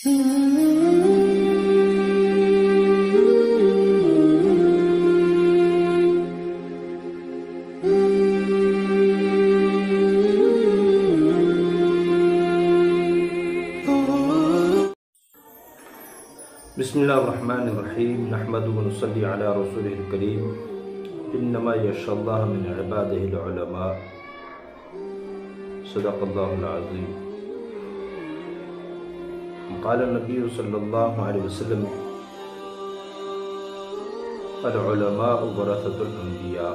बिस्मिल्लाहिर्रहमानिर्रहीम नहमदुहु व नुसल्ली अला रसूलिल करीम इन्नमा यशअल्लाह मिन इबादिहिल उलमा सदक़ल्लाहुल अज़ीम। क़ाल नबी सल्लल्लाहु अलैहि वसल्लम अल उलमाउ वरसतुल अंबिया।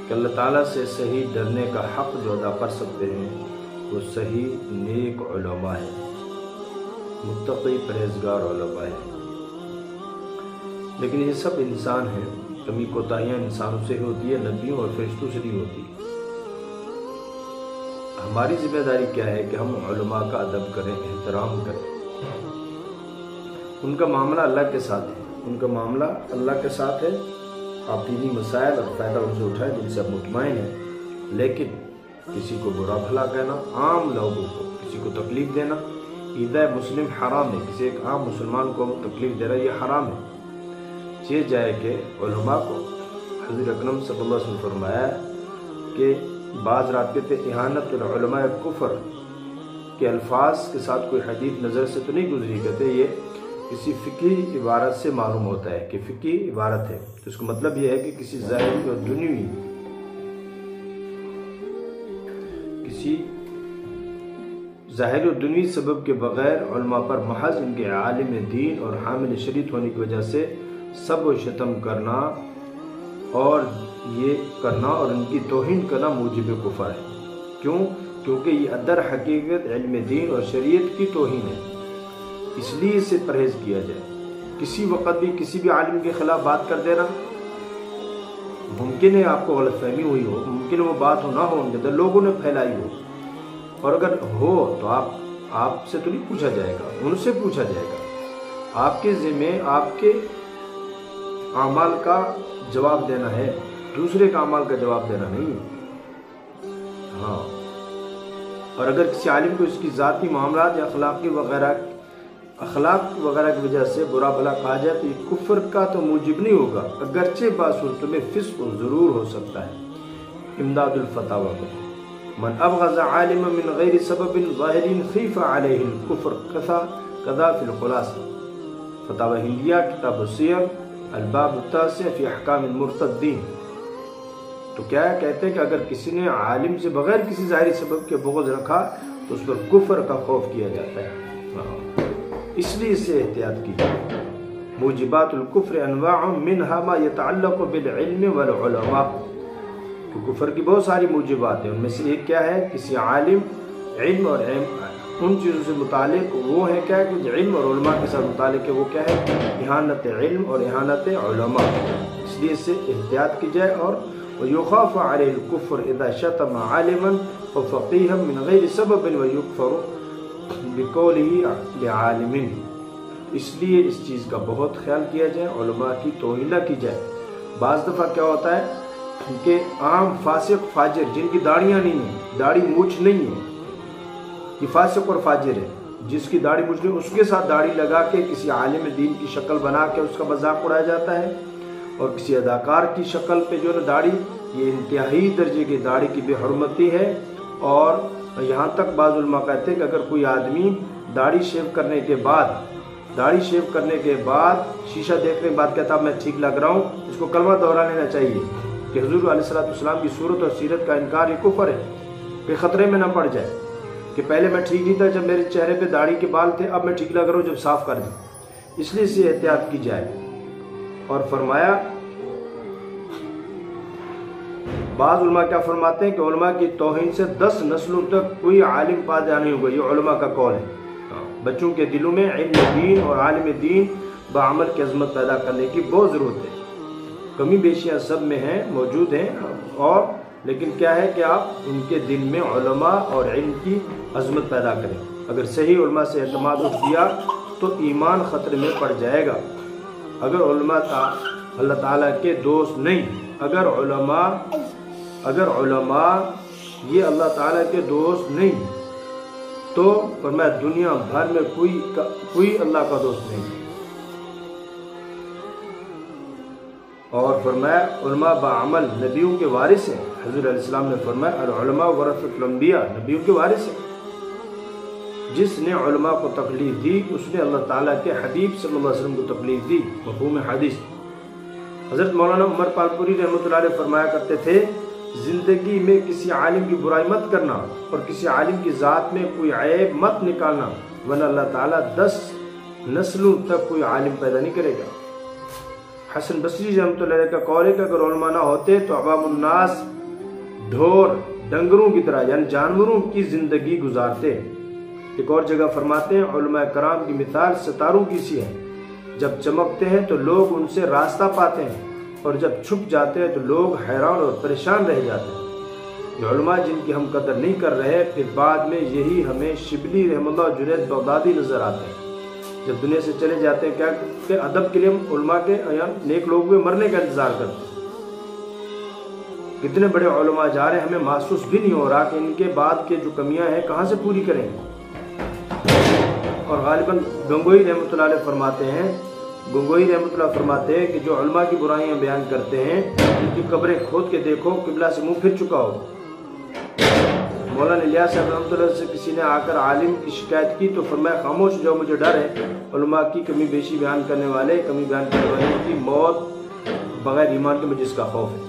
कि अल्लाह ताला से सही डरने का हक़ जो अदा कर सकते हैं वो सही नेक उलमा है, मुत्तक़ी परहेज़गार उलमा है। लेकिन ये सब इंसान हैं, कमी कोताहियाँ इंसानों से होती है, नबियों और फरिश्तों से नहीं होती। हमारी जिम्मेदारी क्या है कि हम उलमा का अदब करें, एहतराम करें। उनका मामला अल्लाह के साथ है, उनका मामला अल्लाह के साथ है। आप दीनी मसाइल और फ़ायदा उनसे उठाएं जिनसे आप मुतमईन हैं। लेकिन किसी को बुरा भला कहना, आम लोगों को किसी को तकलीफ़ देना, ईदा मुस्लिम हराम है। किसी एक आम मुसलमान को तकलीफ़ दे रहा है, ये हराम है। ये जाए कि उलमा को हज़रत अकरम सल्लल्लाहु अलैहि वसल्लम फरमाया कि बाज़ रात के इहानतुल उलमा कुफ़र के अल्फाज के साथ कोई हदीस नज़र से तो नहीं गुजरी। कहते ये किसी फ़िकी इबारत से मालूम होता है कि फ़िकी इबारत है, तो इसका मतलब ये है कि किसी ज़ाहिरी और दुनियावी, किसी ज़ाहिर और दुनियावी सबब के बग़ैर उलमा पर महज इनके आलिम दीन और हामिल शरीयत होने की वजह से सब व शतम करना और ये करना और इनकी तौहीन करना मूजिब कुफ़र है। क्यों? क्योंकि ये अदर हकीकत इल्म दीन और शरीयत की तौहीन है। इसलिए इसे परहेज़ किया जाए। किसी वक़्त भी किसी भी आलिम के ख़िलाफ़ बात कर देना, मुमकिन है आपको गलतफहमी हुई हो, मुमकिन है वो बात हो ना हो, उनके अंदर लोगों ने फैलाई हो, और अगर हो तो आपसे तो नहीं पूछा जाएगा, उनसे पूछा जाएगा। आपके ज़िम्मे आपके अमाल का जवाब देना है, दूसरे का अमाल का जवाब देना नहीं है। हाँ, और अगर किसी आलिम को इसकी ज़ाती मामलात या अखलाक वगैरह की वजह से बुरा भला कहा जाए तो ये कुफ्र का तो मूजिब नहीं होगा, अगरचे बासूरतों में फिस्क ज़रूर हो सकता है। इमदादुल फतावा में मन अबग़ज़ आलिमन मिन गैरि सबबिन ज़ाहिरिन खीफ़ा अलैहिल कुफ्र कज़ा फ़िल खुलासा। फतावा हिंदिया किताब सियर अल-बाब अत-तासिअ फ़ी अहकामिल मुर्तद्दीन। तो क्या कहते हैं कि अगर किसी ने आलिम से बगैर किसी ज़ाहिरी सबब के बुग़्ज़ रखा तो उस पर कुफ्र का खौफ किया जाता है। इसलिए इससे एहतियात कीजिए। मूजिबातुल कुफ्र अनवाउन मिनहा मा यतअल्लक़ु बिल इल्म वल उलमा। तो कुफ्र की बहुत सारी मूजिबात हैं, उनमें से एक क्या है? किसी आलिम इल्म और उन चीज़ों से मुतालिक वो है क्या कि जो इल्म और उलमा के साथ मुतालिक है, वो क्या है? इहानत इल्म और इहानत उलमा। इसलिए इससे एहतियात की जाए। और युख़ाफ़ अलैहिल कुफ्र इज़ा शतम आलिमन व फ़क़ीहन मिन गैरि सबबिन व युकफ़रु बिक़ौलिही लिआलिमिन। इसलिए इस चीज़ का बहुत ख्याल किया जाए, उलमा की तौहीन की जाए। बाज़ दफ़ा क्या होता है कि आम फासिक फाजिर जिनकी दाढ़ियाँ नहीं हैं, दाढ़ी मूछ नहीं है, ये फासिक और फाजिर है। जिसकी दाढ़ी मूछ नहीं, उसके साथ दाढ़ी लगा के किसी आलिम दीन की शक्ल बना के उसका मजाक उड़ाया जाता है। और किसी अदाकार की शक्ल पे जो है दाढ़ी, ये इंतहाई दर्जे की दाढ़ी की बेहरमती है। और यहाँ तक बाज़ उलमा कहते हैं कि अगर कोई आदमी दाढ़ी शेव करने के बाद शीशा देखने के बाद कहता मैं ठीक लग रहा हूँ, इसको कलमा दोहरा लेना चाहिए कि हुज़ूर अलैहिस्सलाम की सूरत और सीरत का इनकार ये कुफ्र है, कि ख़तरे में न पड़ जाए कि पहले मैं ठीक नहीं था जब मेरे चेहरे पे दाढ़ी के बाल थे, अब मैं ठीक लग रहा हूँ जब साफ़ कर दूँ। इसलिए इससे एहतियात की जाए। और फरमाया, बाज़ उलमा क्या फरमाते हैं कि उलमा की तौहीन से 10 नस्लों तक कोई आलिम पैदा नहीं होगा। ये उलमा का कौल है। बच्चों के दिलों में इल्म दीन और आलिम दीन बाअमल की अज़मत पैदा करने की बहुत ज़रूरत है। कमी बेशियाँ सब में हैं, मौजूद हैं, और लेकिन क्या है कि आप उनके दिल में उलमा और इल्म की अज़मत पैदा करें। अगर सही उलमा से एतमाद उठ गया तो ईमान ख़तरे में पड़ जाएगा। अगर उलमा अल्लाह ताला के दोस्त नहीं, अगर उलमा ये अल्लाह ताला के दोस्त नहीं, تو فرمایا دنیا بھر میں کوئی اللہ کا دوست نہیں. اور فرمایا علماء بعمل نبیوں کے وارث ہیں. حضور علیہ السلام نے فرمایا العلماء ورثۃ الانبیاء، نبیوں کے وارث ہیں. جس نے علماء کو تکلیف دی اس نے اللہ تعالیٰ کے حبیب صلی اللہ علیہ وسلم کو تکلیف دی. مفہوم حدیث. حضرت مولانا عمر پالپوری رحمۃ اللہ علیہ فرمایا کرتے تھے زندگی میں کسی عالم کی برائی مت کرنا اور کسی عالم کی ذات میں کوئی عیب مت نکالنا، ورنہ اللہ تعالیٰ 10 نسلوں تک کوئی عالم پیدا نہیں کرے گا. حسن بصری رحمۃ اللہ علیہ کا قول ہے کہ اگر علماء نہ ہوتے تو عوام الناس ڈھور ڈنگروں کی طرح یعنی جانوروں کی زندگی گزارتے. ایک اور جگہ فرماتے ہیں علماء کرام کی مثال ستاروں کی سی ہے، جب چمکتے ہیں تو لوگ ان سے راستہ پاتے ہیں اور جب چھپ جاتے ہیں تو لوگ حیران اور پریشان رہ جاتے ہیں. یہ علماء جن کی ہم قدر نہیں کر رہے پھر بعد میں یہی ہمیں شبلی رحمہ اللہ جنید بغدادی نظر آتے ہیں. جب دنیا سے چلے جاتے ہیں کیا کہ ادب کے لیے ہم علماء کے نیک لوگوں کے مرنے کا انتظار کرتے ہیں. کتنے بڑے علماء جا رہے ہیں ہمیں محسوس بھی نہیں ہو رہا کہ ان کے بعد کے جو کمیاں ہیں کہاں سے پوری کریں گے. اور غالباً گنگوئی رحمۃ اللہ علیہ فرماتے ہیں کہ جو علماء کی برائیاں بیان کرتے ہیں ان کی قبریں کھود کے دیکھو قبلہ سے منہ پھر چکا ہو. مولانا الیاس صاحب رحمۃ اللہ سے کسی نے آ کر عالم کی شکایت کی تو فرمایا خاموش جو مجھے ڈر ہے علماء کی کمی بیشی بیان کرنے والے کی موت بغیر ایمان کے مجھے اس کا خوف ہے.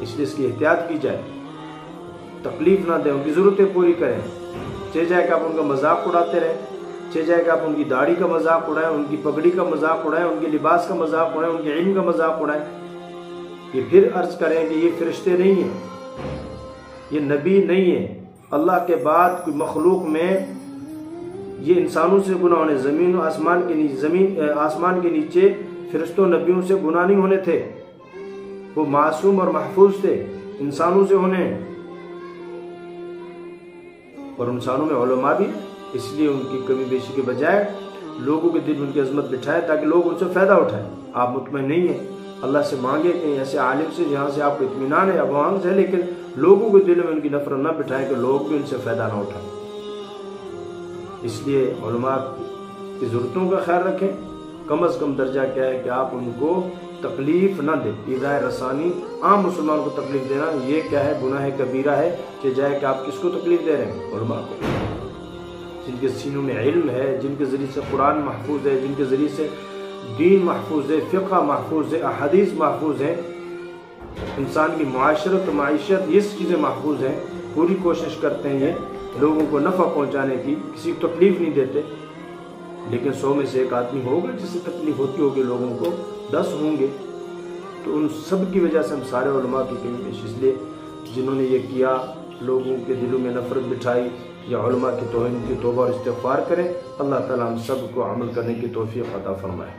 اس لیے اس کی احتیاط کی جائے، تکلیف نہ دیں، ان کی ضرورتیں پوری کریں. چاہے جائے کہ آپ ان کا مذاق اڑاتے رہیں، چاہے جائے کہ آپ ان کی داڑھی کا مذاق اڑائیں، ان کی پگڑی کا مذاق اڑائیں، ان کے لباس کا مذاق اڑائیں، ان کے علم کا مذاق اڑائیں. یہ پھر عرض کریں کہ یہ فرشتے نہیں ہیں، یہ نبی نہیں ہیں. اللہ کے بعد کوئی مخلوق میں یہ انسانوں سے گناہ ہونے، زمین و آسمان کے نیچے فرشتوں نبیوں سے گناہ نہیں ہونے تھے. وہ معصوم اور محفوظ تھے، انسانوں سے ہونے. اور انسانوں میں علماء بھی، اس لیے ان کی کمی بیشی کے بجائے لوگوں کے دل میں ان کی عظمت بٹھائے تاکہ لوگ ان سے فائدہ اٹھائیں. آپ مطمئن نہیں ہیں، اللہ سے مانگے کہ ایسے عالم سے جہاں سے آپ کو اطمینان ہے ابوان سے، لیکن لوگوں کے دل میں ان کی نفرت نہ بٹھائیں کہ لوگ بھی ان سے فائدہ نہ اٹھائیں. اس لیے علماء کی ضرورتوں کا خیال رکھیں. کم از کم درجہ کیا ہے کہ آپ ان کو تکلیف نہ دیں. ایذاء رسانی عام مسلمان کو تکلیف دینا یہ کیا ہے؟ گناہ کبیرہ ہے. چاہے جائے کہ آپ کس کو تکلیف دے رہے ہیں؟ علماء کو، جن کے سینوں میں علم ہے، جن کے ذریعے سے قرآن محفوظ ہے، جن کے ذریعے سے دین محفوظ ہے، فقہ محفوظ ہے، احادیث محفوظ ہیں، انسان کی معاشرت و معیشت یہ چیزیں محفوظ ہیں. پوری کوشش کرتے ہیں یہ لوگوں کو نفع پہنچانے کی، کسی کو تکلیف نہیں دیتے. لیکن 100 میں سے ایک آدمی ہوگا جس سے تکلیف ہوتی ہوگی، لوگوں کو 10 ہوں گے. تو ان سب کی وجہ سے ہم سارے علماء کی کمی پیش، اس لیے جنہوں نے یہ کیا لوگوں کے دلوں میں نفرت بٹھائی یا علماء کی توہین کی توبہ اور استغفار کریں. اللہ تعالیٰ ہم سب کو عمل کرنے کی توفیق عطا فرمائے.